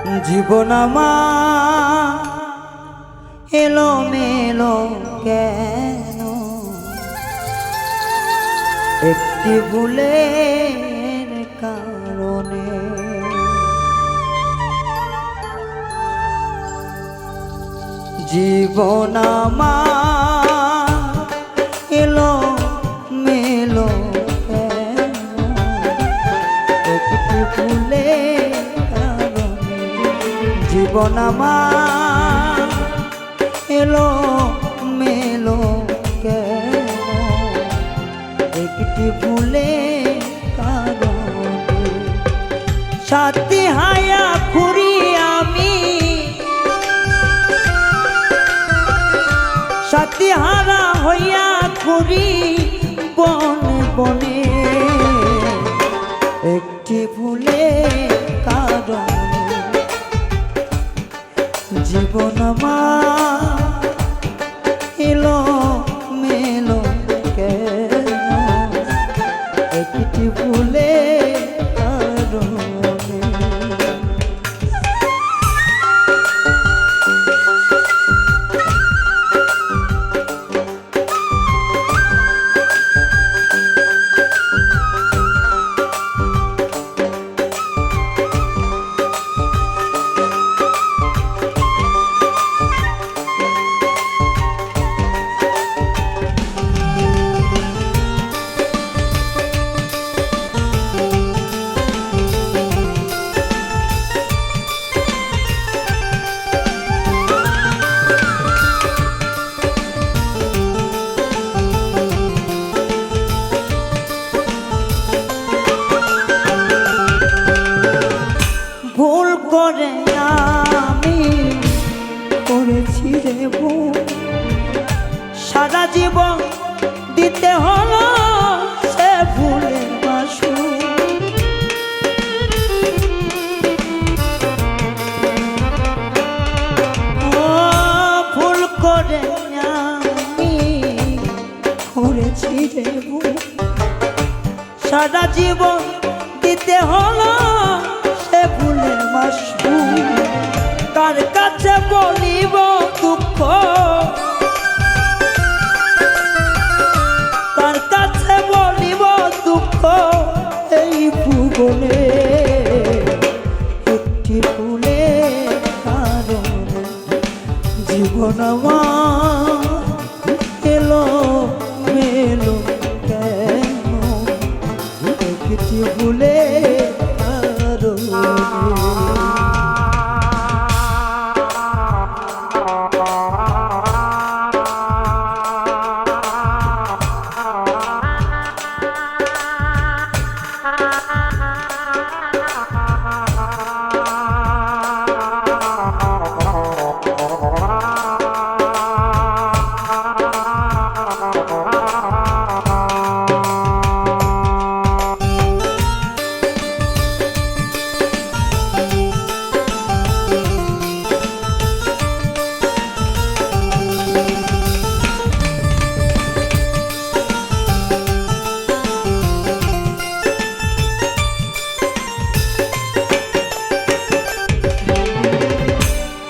জীবন আমার এলো মেলো কেন একটি ভুলের কারণে। জীবন আমার এলো মেলো কেন একটি ভুলের কারণে। জীবন আমার এলো মেলো কেন একটি ভুলের কারণে। সাথী হায়া ঘুরি আমি, সাথী হারা হইয়া ঘুরি বনে বনে একটি ভুলের কারণে। জীবন আমার এলো মেলো কেন একটি ভুলের কারণে। ভুল করে আমি করেছি রে ভুল, সারা জীবন দিতে হলো সে ভুলের মাসুল। ভুল করে আমি করেছি রে ভুল, সারা জীবন দিতে হলো সে ভুলের মাসুল। কার কাছে বলিব দুঃখ, কার কাছে বলিব দুঃখ এই ভুবনে একটি ভুলের কারণে। জীবন আমার এলো মেলো কেন একটি ভুলের কারণে।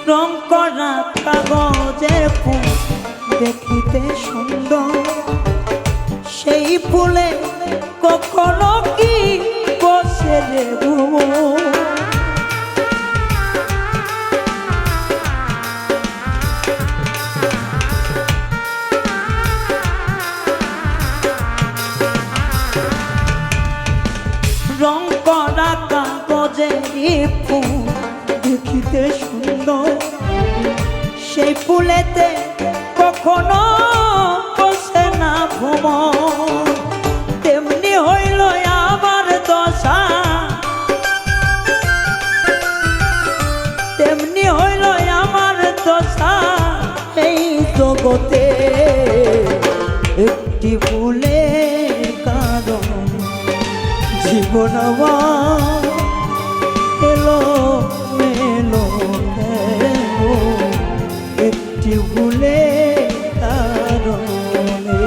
রং করা কাগজের ফুল দেখিতে সুন্দর, সেই ফুলে কখনো কি বসে রে ভুবন। রং করা কাগজের ফুল দেখিতে সুন্দর, সেই ফুলেতে কখনো বসে না ভ্রমণ। তেমনি হইল আমার দশা, তেমনি হইল আমার দশা এই জগতে একটি ভুলের কারণে। জীবন আমার এলো মেলো কেন একটি ভুলের কারণে।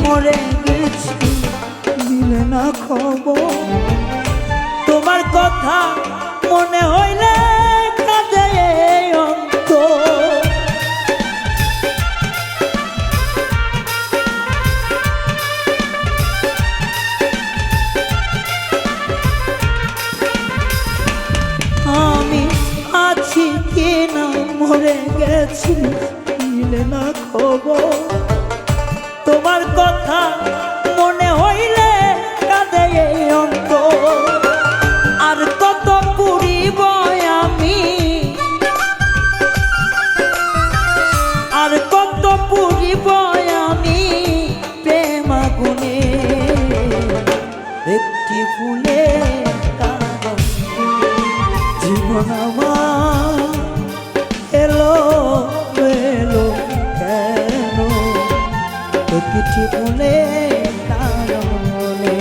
মরে গেছি দিলে না খবর তোমার কথা মনে হইলে কাঁদে অন্তর আমি আছি কি না মরে গেছি দিলে না খবর তোমার কথা মনে হইলে কাঁদে অন্তর আর কত পুরিব আমি আর কত পুরিব আমি প্রেম আগুনে একটি ফুলে কারণ জীবন আমার এলো এলো কেন একটি ফুলে কারণে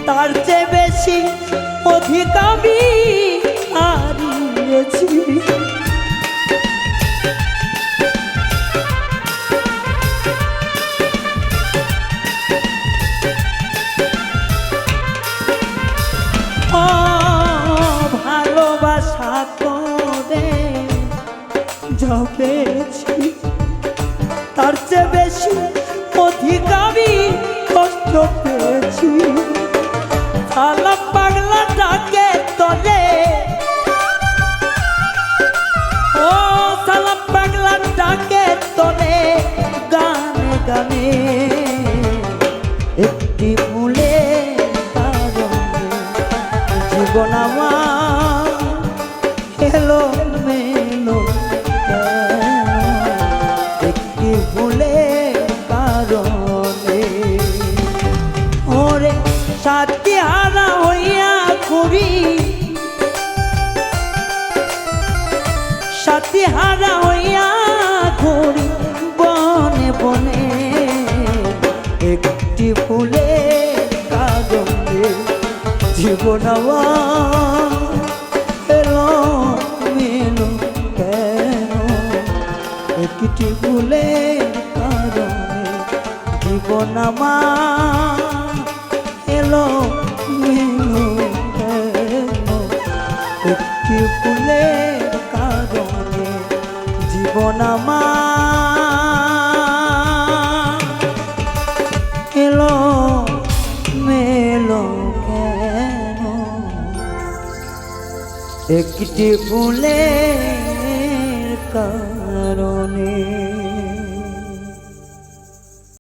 তার চেয়ে বেশি অধিক আমি হারিয়েছি ভালোবাসা করে যা পেয়েছি তার চেয়ে বেশি অধিক আমি কষ্ট পেয়েছি সালাম পাগলা ডাকে তোলে ও সালাম পাগলা ডাকে তোলে গানে গানে একটি ফুলে কারণে জীবন আমার এলো মেলো একটি ফুলে কারণে ওরে সাথী হারা হইয়া ঘুরি সাথী হারা হইয়া ঘুরি বনে বনে একটি ফুলে কারণে জীবন আমার এলো মেলো কেন একটি ফুলে কারণে জীবন আমার এলো মেলো কেন একটি ফুলে কারণে জীবন আমার এলো মেলো কেন একটি ফুলের কারণে।